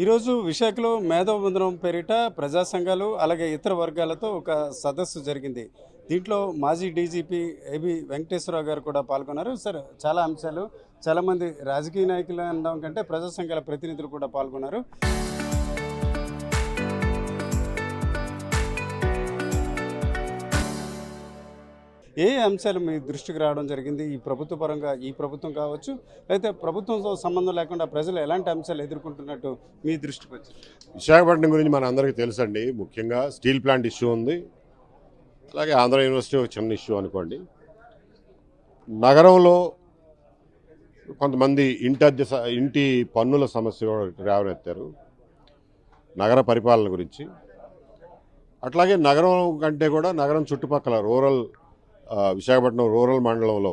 ఈరోజు విశాఖలో మేధోబంధనం పేరిట ప్రజా సంఘాలు అలాగే ఇతర వర్గాలతో ఒక సదస్సు జరిగింది. దీంట్లో మాజీ డీజీపీ ఏబి వెంకటేశ్వరరావు గారు కూడా పాల్గొన్నారు. సార్, చాలా అంశాలు, చాలామంది రాజకీయ నాయకులు అనడం కంటే ప్రజా సంఘాల ప్రతినిధులు కూడా పాల్గొన్నారు. ఏ అంశాలు మీ దృష్టికి రావడం జరిగింది? ఈ ప్రభుత్వ పరంగా, ఈ ప్రభుత్వం కావచ్చు, లేకపోతే ప్రభుత్వంతో సంబంధం లేకుండా ప్రజలు ఎలాంటి అంశాలు ఎదుర్కొంటున్నట్టు మీ దృష్టికి వచ్చింది? విశాఖపట్నం గురించి మన అందరికీ తెలుసండి. ముఖ్యంగా స్టీల్ ప్లాంట్ ఇష్యూ ఉంది. అలాగే ఆంధ్ర యూనివర్సిటీ ఒక చిన్న ఇష్యూ అనుకోండి. నగరంలో కొంతమంది ఇంటి పన్నుల సమస్య రేవనెత్తారు, నగర పరిపాలన గురించి. అట్లాగే నగరం కంటే కూడా నగరం చుట్టుపక్కల విశాఖపట్నం రూరల్ మండలంలో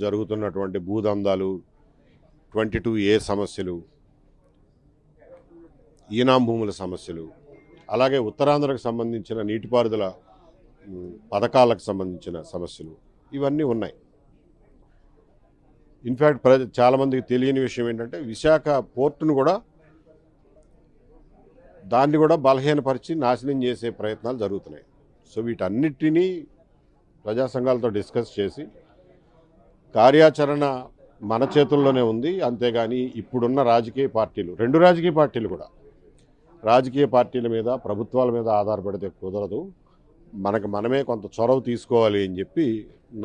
జరుగుతున్నటువంటి భూదందాలు, 22A సమస్యలు, ఈనాం భూముల సమస్యలు, అలాగే ఉత్తరాంధ్రకు సంబంధించిన నీటిపారుదల పథకాలకు సంబంధించిన సమస్యలు, ఇవన్నీ ఉన్నాయి. ఇన్ఫ్యాక్ట్ చాలామందికి తెలియని విషయం ఏంటంటే విశాఖ పోర్టును కూడా దాన్ని కూడా బలహీనపరిచి నాశనం చేసే ప్రయత్నాలు జరుగుతున్నాయి. సో వీటన్నిటినీ ప్రజా సంఘాలతో డిస్కస్ చేసి కార్యాచరణ మన చేతుల్లోనే ఉంది. అంతేగాని ఇప్పుడున్న రాజకీయ పార్టీలు, రెండు రాజకీయ పార్టీలు కూడా రాజకీయ పార్టీల మీద, ప్రభుత్వాల మీద ఆధారపడితే కుదరదు. మనమే కొంత చొరవ తీసుకోవాలి అని చెప్పి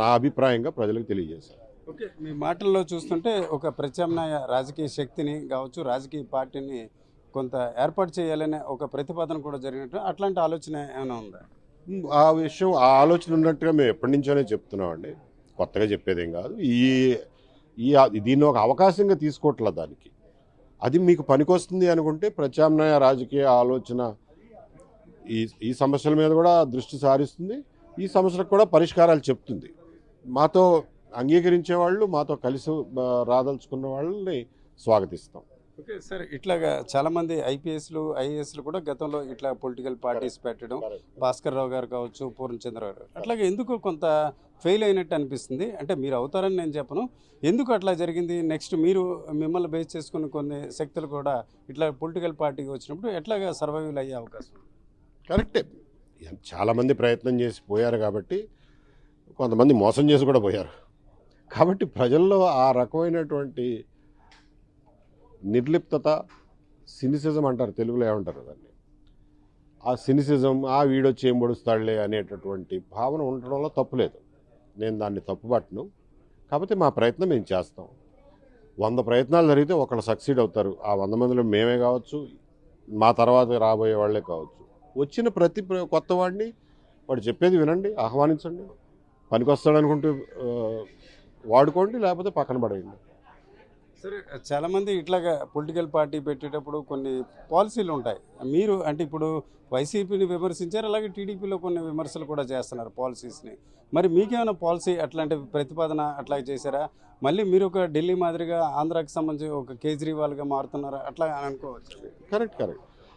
నా అభిప్రాయంగా ప్రజలకు తెలియజేశారు. ఓకే, మీ మాటల్లో చూస్తుంటే ఒక ప్రత్యామ్నాయ రాజకీయ శక్తిని కావచ్చు, రాజకీయ పార్టీని కొంత ఏర్పాటు చేయాలనే ఒక ప్రతిపాదన కూడా జరిగినట్టు, అట్లాంటి ఆలోచన ఏమైనా ఉందా? ఆ ఆలోచన ఉన్నట్టుగా మేము ఎప్పటి నుంచోనే చెప్తున్నామండి. కొత్తగా చెప్పేదేం కాదు. దీన్ని ఒక అవకాశంగా తీసుకోవట్లేదు. దానికి అది మీకు పనికొస్తుంది అనుకుంటే ప్రత్యామ్నాయ రాజకీయ ఆలోచన ఈ సమస్యల మీద కూడా దృష్టి సారిస్తుంది. ఈ సమస్యలకు కూడా పరిష్కారాలు చెప్తుంది. మాతో అంగీకరించే వాళ్ళు, మాతో కలిసి రాదలుచుకున్న వాళ్ళని స్వాగతిస్తాం. ఓకే సార్, ఇట్లాగా చాలామంది ఐపీఎస్లు, ఐఏఎస్లు కూడా గతంలో ఇట్లా పొలిటికల్ పార్టీస్ పెట్టడం, భాస్కర్ రావు గారు కావచ్చు, పూర్ణచంద్రరావు గారు, అట్లాగే ఎందుకు కొంత ఫెయిల్ అయినట్టు అనిపిస్తుంది. అంటే మీరు అవుతారని నేను చెప్పను, ఎందుకు అట్లా జరిగింది? నెక్స్ట్ మిమ్మల్ని బేస్ చేసుకుని కొన్ని శక్తులు కూడా ఇట్లా పొలిటికల్ పార్టీకి వచ్చినప్పుడు ఎట్లాగా సర్వైవల్ అయ్యే అవకాశం? కరెక్టే, చాలామంది ప్రయత్నం చేసి పోయారు కాబట్టి, కొంతమంది మోసం చేసి కూడా పోయారు కాబట్టి ప్రజల్లో ఆ రకమైనటువంటి నిర్లిప్తత, సినిసిజం అంటారు తెలుగులో, ఏమంటారు దాన్ని, ఆ సినిసిజం, వీడొచ్చి ఏం పొడుస్తాడులే అనేటటువంటి భావన ఉండడంలో తప్పులేదు. నేను దాన్ని తప్పుపట్టను. కాకపోతే మా ప్రయత్నం మేము చేస్తాం. 100 ప్రయత్నాలు జరిగితే ఒకళ్ళు సక్సీడ్ అవుతారు. ఆ 100 మందిలో మేమే కావచ్చు, మా తర్వాత రాబోయే వాళ్ళే కావచ్చు. వచ్చిన ప్రతి కొత్త వాడిని వాడు చెప్పేది వినండి, ఆహ్వానించండి. పనికొస్తాడనుకుంటూ వాడుకోండి, లేకపోతే పక్కన పడేయండి. సరే, చాలామంది ఇట్లాగా పొలిటికల్ పార్టీ పెట్టేటప్పుడు కొన్ని పాలసీలు ఉంటాయి. మీరు అంటే ఇప్పుడు వైసీపీని విమర్శించారు, అలాగే టీడీపీలో కొన్ని విమర్శలు కూడా చేస్తున్నారు పాలసీస్ని. మరి మీకేమైనా పాలసీ అట్లాంటి ప్రతిపాదన అట్లా చేశారా? మళ్ళీ మీరు ఒక ఢిల్లీ మాదిరిగా ఆంధ్రాకి సంబంధించి ఒక కేజ్రీవాల్గా మారుతున్నారా? అట్లా అనుకోవచ్చు. కరెక్ట్.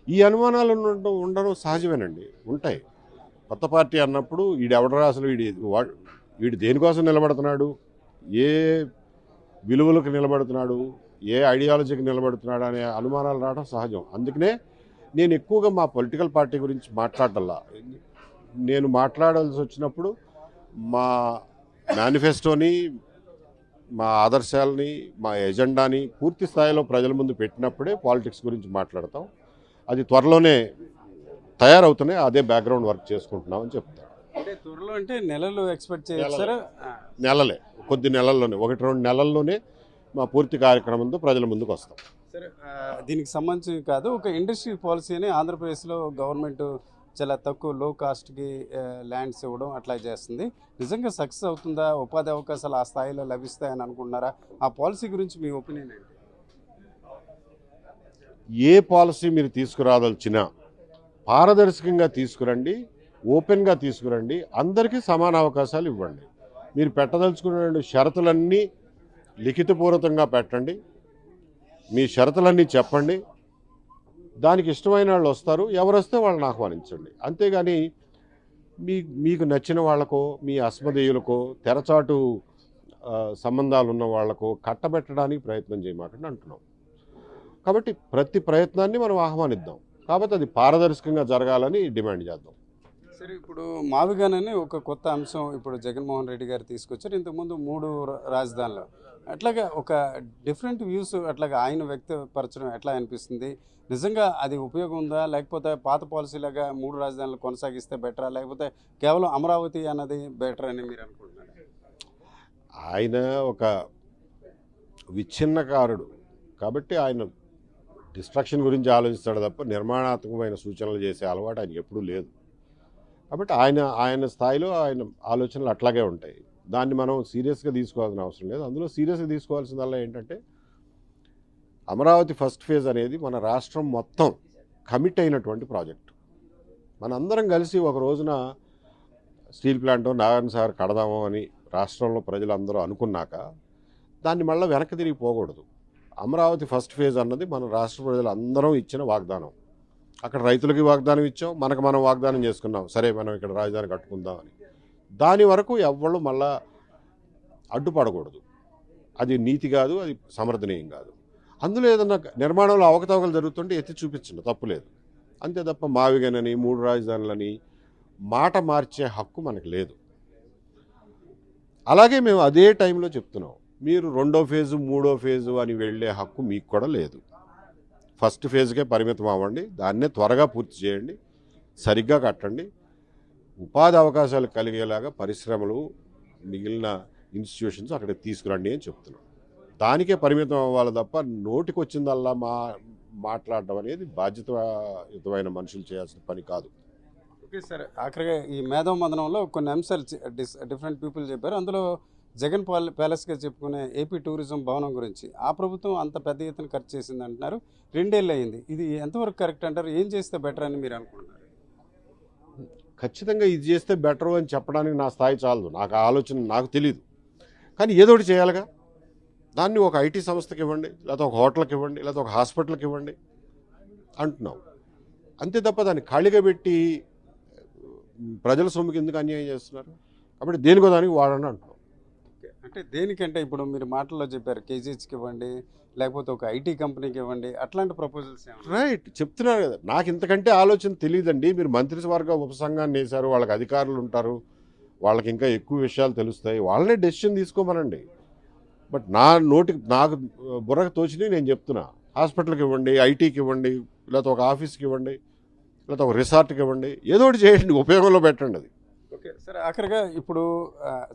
ఈ అనుమానాలు ఉండడం సహజమేనండి, ఉంటాయి. కొత్త పార్టీ అన్నప్పుడు వీడెవడరా అసలు, వీడు దేనికోసం నిలబడుతున్నాడు, ఏ విలువలకు నిలబడుతున్నాడు, ఏ ఐడియాలజీకి నిలబడుతున్నాడు అనే అనుమానాలు రావడం సహజం. అందుకనే నేను ఎక్కువగా మా పొలిటికల్ పార్టీ గురించి మాట్లాడటల్లా. నేను మాట్లాడాల్సి వచ్చినప్పుడు మా మేనిఫెస్టోని, మా ఆదర్శాలని, మా ఎజెండాని పూర్తి స్థాయిలో ప్రజల ముందు పెట్టినప్పుడే పాలిటిక్స్ గురించి మాట్లాడతాం. అది త్వరలోనే తయారవుతున్నాయి, అదే బ్యాక్గ్రౌండ్ వర్క్ చేసుకుంటున్నాం అని చెప్తాను. అంటే త్వరలో అంటే నెలలు ఎక్స్పెక్ట్ చేస్తారా? నెలలే, కొద్ది నెలల్లోనే, 1-2 నెలల్లోనే మా పూర్తి కార్యక్రమంతో ప్రజల ముందుకు వస్తాం. సరే, దీనికి సంబంధించి కాదు, ఒక ఇండస్ట్రీ పాలసీ అని ఆంధ్రప్రదేశ్లో గవర్నమెంట్ చాలా తక్కువ లో కాస్ట్కి ల్యాండ్స్ ఇవ్వడం అట్లా చేస్తుంది. నిజంగా సక్సెస్ అవుతుందా? ఉపాధి అవకాశాలు ఆ స్థాయిలో లభిస్తాయని అనుకుంటున్నారా? ఆ పాలసీ గురించి మీ ఒపీనియన్ ఏంటి? ఏ పాలసీ మీరు తీసుకురాదలిచినా పారదర్శకంగా తీసుకురండి, ఓపెన్గా తీసుకురండి, అందరికీ సమాన అవకాశాలు ఇవ్వండి. మీరు పెట్టదలుచుకున్న షరతులన్నీ లిఖితపూర్వకంగా పెట్టండి, మీ షరతులన్నీ చెప్పండి. దానికి ఇష్టమైన వాళ్ళు వస్తారు, ఎవరు వస్తే వాళ్ళని ఆహ్వానించండి. అంతేగాని మీకు నచ్చిన వాళ్ళకో, మీ అస్మదేయులకో, తెరచాటు సంబంధాలు ఉన్న వాళ్ళకో కట్టబెట్టడానికి ప్రయత్నం చేయమాకండి అంటున్నాం. కాబట్టి ప్రతి ప్రయత్నాన్ని మనం ఆహ్వానిద్దాం. కాబట్టి అది పారదర్శకంగా జరగాలని డిమాండ్ చేద్దాం. సరే, ఇప్పుడు మావిగానని ఒక కొత్త అంశం ఇప్పుడు జగన్మోహన్ రెడ్డి గారు తీసుకొచ్చారు. ఇంతకుముందు 3 రాజధానులు. అట్లాగా ఒక డిఫరెంట్ వ్యూస్ అట్లాగా ఆయన వ్యక్తపరచడం ఎట్లా అనిపిస్తుంది? నిజంగా అది ఉపయోగం ఉందా? లేకపోతే పాత పాలసీలాగా 3 రాజధానులు కొనసాగిస్తే బెటరా? లేకపోతే కేవలం అమరావతి అన్నది బెటర్ అని మీరు అనుకుంటున్నారా? ఆయన ఒక విచ్ఛిన్నకారుడు కాబట్టి ఆయన డిస్ట్రక్షన్ గురించి ఆలోచిస్తాడు తప్ప నిర్మాణాత్మకమైన సూచనలు చేసే అలవాటు ఆయనకి ఎప్పుడూ లేదు. కాబట్టి ఆయన స్థాయిలో ఆయన ఆలోచనలు అట్లాగే ఉంటాయి. దాన్ని మనం సీరియస్గా తీసుకోవాల్సిన అవసరం లేదు. అందులో సీరియస్గా తీసుకోవాల్సిందల్లా ఏంటంటే అమరావతి ఫస్ట్ ఫేజ్ అనేది మన రాష్ట్రం మొత్తం కమిట్ అయినటువంటి ప్రాజెక్ట్. మనందరం కలిసి ఒక రోజున స్టీల్ ప్లాంట్ నాగార్జున సాగర్ కడదాము అని రాష్ట్రంలో ప్రజలందరూ అనుకున్నాక దాన్ని మళ్ళీ వెనక్కి తిరిగి పోకూడదు. అమరావతి ఫస్ట్ ఫేజ్ అన్నది మన రాష్ట్ర ప్రజలందరం ఇచ్చిన వాగ్దానం. అక్కడ రైతులకి వాగ్దానం ఇచ్చాం, మనకు మనం వాగ్దానం చేసుకున్నాం, సరే మనం ఇక్కడ రాజధాని కట్టుకుందామని. దాని వరకు ఎవ్వళ్ళు మళ్ళా అడ్డుపడకూడదు. అది నీతి కాదు, అది సమర్థనీయం కాదు. అందులో ఏదన్నా నిర్మాణంలో అవకతవకలు జరుగుతుంటే ఎత్తి చూపించండి, తప్పులేదు. అంతే తప్ప మావిగనని 3 రాజధానులని మాట మార్చే హక్కు మనకు లేదు. అలాగే మేము అదే టైంలో చెప్తున్నాం, మీరు 2వ ఫేజు 3వ ఫేజు అని వెళ్ళే హక్కు మీకు కూడా లేదు. ఫస్ట్ ఫేజ్కే పరిమితం అవ్వండి, దాన్నే త్వరగా పూర్తి చేయండి, సరిగ్గా కట్టండి, ఉపాధి అవకాశాలు కలిగేలాగా పరిశ్రమలు మిగిలిన ఇన్స్టిట్యూషన్స్ అక్కడికి తీసుకురండి అని చెప్తున్నాం. దానికే పరిమితం అవ్వాలి తప్ప నోటికి వచ్చిందల్లా మాట్లాడడం అనేది బాధ్యతాయుతమైన మనుషులు చేయాల్సిన పని కాదు. ఓకే సార్, ఆఖరిగా ఈ మేధో మదనంలో కొన్ని అంశాలు డిఫరెంట్ పీపుల్ చెప్పారు. అందులో జగన్ ప్యాలెస్గా చెప్పుకునే ఏపీ టూరిజం భవనం గురించి ఆ ప్రభుత్వం అంత పెద్ద ఎత్తున ఖర్చు చేసింది అంటున్నారు. 2 ఏళ్ళు అయింది. ఇది ఎంతవరకు కరెక్ట్ అంటారు? ఏం చేస్తే బెటర్ అని మీరు అనుకుంటున్నారు? ఖచ్చితంగా ఇది చేస్తే బెటర్ అని చెప్పడానికి నా స్థాయి చాలదు, నాకు ఆలోచన నాకు తెలియదు. కానీ ఏదో ఒకటి చేయాలిగా. దాన్ని ఒక ఐటీ సంస్థకి ఇవ్వండి, లేకపోతే ఒక హోటల్కి ఇవ్వండి, లేకపోతే ఒక హాస్పిటల్కి ఇవ్వండి అంటున్నాం. అంతే తప్ప దాన్ని ఖాళీగా పెట్టి ప్రజల సొమ్ముకి ఎందుకు అన్యాయం చేస్తున్నారు? కాబట్టి దేనికో దానికి వాడండి అంటున్నాం. అంటే దేనికంటే ఇప్పుడు మీరు మాటల్లో చెప్పారు, కేజీహెచ్కి ఇవ్వండి, లేకపోతే ఒక ఐటీ కంపెనీకి ఇవ్వండి, అట్లాంటి ప్రపోజల్స్ రైట్ చెప్తున్నారు కదా. నాకు ఇంతకంటే ఆలోచన తెలియదండి. మీరు మంత్రివర్గ ఉపసంఘాన్ని వేశారు, వాళ్ళకి అధికారులు ఉంటారు, వాళ్ళకి ఇంకా ఎక్కువ విషయాలు తెలుస్తాయి, వాళ్ళనే డెసిషన్ తీసుకోమనండి. బట్ నాకు బుర్రకు తోచిని నేను చెప్తున్నా. హాస్పిటల్కి ఇవ్వండి, ఐటీకి ఇవ్వండి, లేకపోతే ఒక ఆఫీస్కి ఇవ్వండి, లేకపోతే ఒక రిసార్ట్కి ఇవ్వండి, ఏదో ఒకటి చేయండి, ఉపయోగంలో పెట్టండి అది. ఓకే సార్, ఆఖరిగా ఇప్పుడు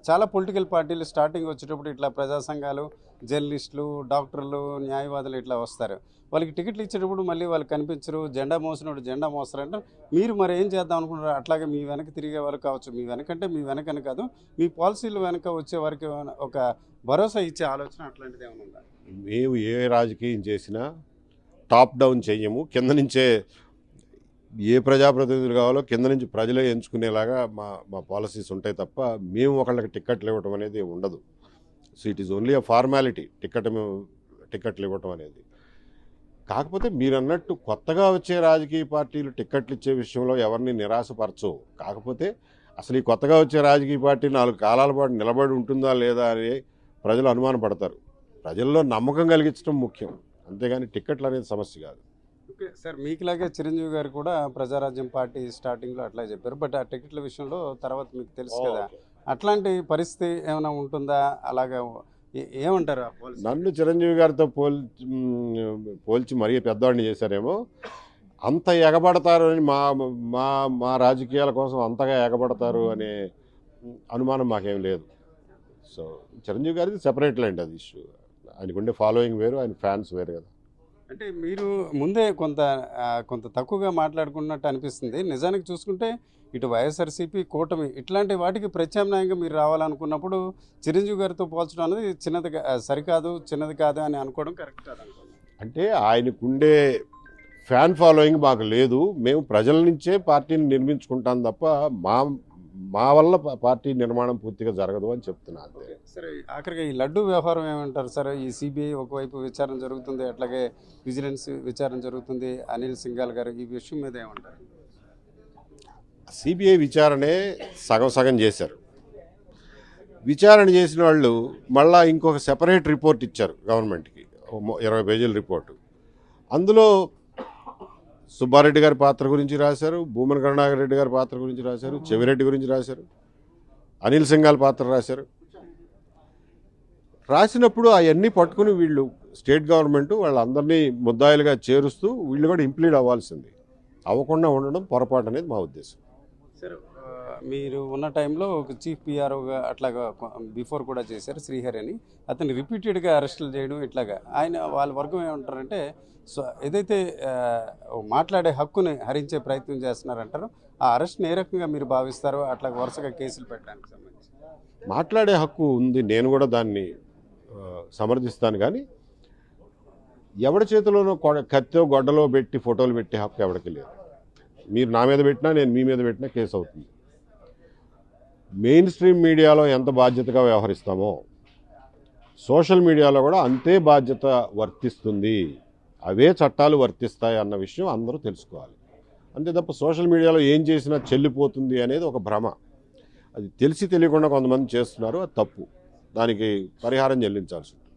చాలా పొలిటికల్ పార్టీలు స్టార్టింగ్ వచ్చేటప్పుడు ఇట్లా ప్రజా సంఘాలు, జర్నలిస్టులు, డాక్టర్లు, న్యాయవాదులు ఇట్లా వస్తారు. వాళ్ళకి టికెట్లు ఇచ్చేటప్పుడు మళ్ళీ వాళ్ళు కనిపించరు, జెండా మోసినప్పుడు జెండా మోస్తారంటే మీరు మరి ఏం చేద్దాం అనుకుంటారు? అట్లాగే మీ వెనక తిరిగే వాళ్ళు కావచ్చు, మీ వెనకంటే మీ వెనకని కాదు, మీ పాలసీలు వెనక వచ్చే వారికి ఒక భరోసా ఇచ్చే ఆలోచన అట్లాంటిది ఏమైనా ఉందా? మేము ఏ రాజకీయం చేసినా టాప్ డౌన్ చెయ్యము, కింద నుంచే ఏ ప్రజాప్రతినిధులు కావాలో కింద నుంచి ప్రజలే ఎంచుకునేలాగా మా పాలసీస్ ఉంటాయి తప్ప మేము ఒకళ్ళకి టిక్కెట్లు ఇవ్వటం అనేది ఉండదు. So it is only a formality టిక్కెట్లు ఇవ్వటం అనేది. కాకపోతే మీరు అన్నట్టు కొత్తగా వచ్చే రాజకీయ పార్టీలు టిక్కెట్లు ఇచ్చే విషయంలో ఎవరిని నిరాశపరచవు. కాకపోతే అసలు ఈ కొత్తగా వచ్చే రాజకీయ పార్టీ 4 కాలాల పాటు నిలబడి ఉంటుందా లేదా అని ప్రజలు అనుమానపడతారు. ప్రజల్లో నమ్మకం కలిగించడం ముఖ్యం, అంతేగాని టిక్కెట్లు అనేది సమస్య కాదు. ఓకే సార్, మీకులాగే చిరంజీవి గారు కూడా ప్రజారాజ్యం పార్టీ స్టార్టింగ్లో అట్లా చెప్పారు. బట్ ఆ టికెట్ల విషయంలో తర్వాత మీకు తెలుసు కదా, అట్లాంటి పరిస్థితి ఏమైనా ఉంటుందా? అలాగా ఏమంటారు? నన్ను చిరంజీవి గారితో పోల్చి మరీ పెద్దవాడిని చేశారేమో. అంత ఎగబడతారు అని మా రాజకీయాల కోసం అంతగా ఎగబడతారు అనే అనుమానం మాకేం లేదు. సో చిరంజీవి గారిది సెపరేట్ లేండి, అది ఇష్యూ. ఆయనకుండే ఫాలోయింగ్ వేరు, ఆయన ఫ్యాన్స్ వేరు కదా. అంటే మీరు ముందే కొంత తక్కువగా మాట్లాడుకున్నట్టు అనిపిస్తుంది. నిజానికి చూసుకుంటే ఇటు వైఎస్ఆర్సీపీ, కూటమి ఇట్లాంటి వాటికి ప్రత్యామ్నాయంగా మీరు రావాలనుకున్నప్పుడు చిరంజీవి గారితో పోల్చడం అనేది సరికాదు, చిన్నది కాదు అని అనుకోవడం కరెక్ట్ కాదు అనుకోండి. అంటే ఆయనకుండే ఫ్యాన్ ఫాలోయింగ్ మాకు లేదు. మేము ప్రజల నుంచే పార్టీని నిర్మించుకుంటాం తప్ప మా వల్ల పార్టీ నిర్మాణం పూర్తిగా జరగదు అని చెప్తున్నాను. సరే, ఆఖరిగా ఈ లడ్డు వ్యవహారం ఏమంటారు సార్? ఈ సిబిఐ ఒకవైపు విచారణ జరుగుతుంది, అట్లాగే విజిలెన్స్ విచారణ జరుగుతుంది, అనిల్ సింఘాల్ గారు, ఈ విషయం మీద ఏమంటారు? సిబిఐ విచారణే సగం చేశారు. విచారణ చేసిన వాళ్ళు మళ్ళీ ఇంకొక సెపరేట్ రిపోర్ట్ ఇచ్చారు గవర్నమెంట్కి, 20 పేజీల రిపోర్టు. అందులో సుబ్బారెడ్డి గారి పాత్ర గురించి రాశారు, భూమన కరుణాకర్ రెడ్డి గారి పాత్ర గురించి రాశారు, చెవిరెడ్డి గురించి రాశారు, అనిల్ సింఘాల్ పాత్ర రాశారు. రాసినప్పుడు అవన్నీ పట్టుకుని వీళ్ళు స్టేట్ గవర్నమెంట్ వాళ్ళందరినీ ముద్దాయిలుగా చేరుస్తూ వీళ్ళు కూడా ఇంప్లీడ్ అవ్వాల్సింది. అవ్వకుండా ఉండడం పొరపాటు అనేది మా ఉద్దేశం. సార్ మీరు ఉన్న టైంలో ఒక చీఫ్ పిఆర్ఓగా అట్లాగా బిఫోర్ కూడా చేశారు శ్రీహరి అని. అతన్ని రిపీటెడ్గా అరెస్టులు చేయడం ఇట్లాగా ఆయన వాళ్ళ వర్గం ఏమంటారంటే సో ఏదైతే మాట్లాడే హక్కుని హరించే ప్రయత్నం చేస్తున్నారంటారో ఆ అరెస్ట్ని ఏ రకంగా మీరు భావిస్తారో అట్లా వరుసగా కేసులు పెట్టడానికి సంబంధించి మాట్లాడే హక్కు ఉంది, నేను కూడా దాన్ని సమర్థిస్తాను. కానీ ఎవడి చేతిలోనో కత్తో గొడ్డలో పెట్టి ఫోటోలు పెట్టే హక్కు ఎవరికి లేదు. మీరు నా మీద పెట్టినా నేను మీ మీద పెట్టినా కేసు అవుతుంది. మెయిన్ స్ట్రీమ్ మీడియాలో ఎంత బాధ్యతగా వ్యవహరిస్తామో సోషల్ మీడియాలో కూడా అంతే బాధ్యత వర్తిస్తుంది, అవే చట్టాలు వర్తిస్తాయి అన్న విషయం అందరూ తెలుసుకోవాలి. అంతే తప్ప సోషల్ మీడియాలో ఏం చేసినా చెల్లిపోతుంది అనేది ఒక భ్రమ. అది తెలిసి తెలియకుండా కొంతమంది చేస్తున్నారు, అది తప్పు. దానికి పరిహారం చెల్లించాల్సి ఉంటుంది.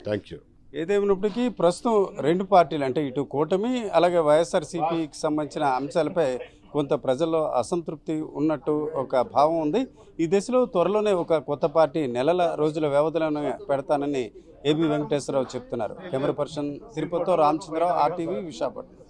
Thank you. ఏదేమైనప్పటికీ ప్రస్తుతం రెండు పార్టీలు అంటే ఇటు కూటమి అలాగే వైఎస్ఆర్సీపీకి సంబంధించిన అంశాలపై కొంత ప్రజల్లో అసంతృప్తి ఉన్నట్టు ఒక భావం ఉంది. ఈ దశలో త్వరలోనే ఒక కొత్త పార్టీ నెలల రోజుల వ్యవధిలోనే పెడతానని ఏబి వెంకటేశ్వరరావు చెప్తున్నారు. కెమెరా పర్సన్ తిరుపతితో రామచంద్రరావు, RTV, విశాఖపట్నం.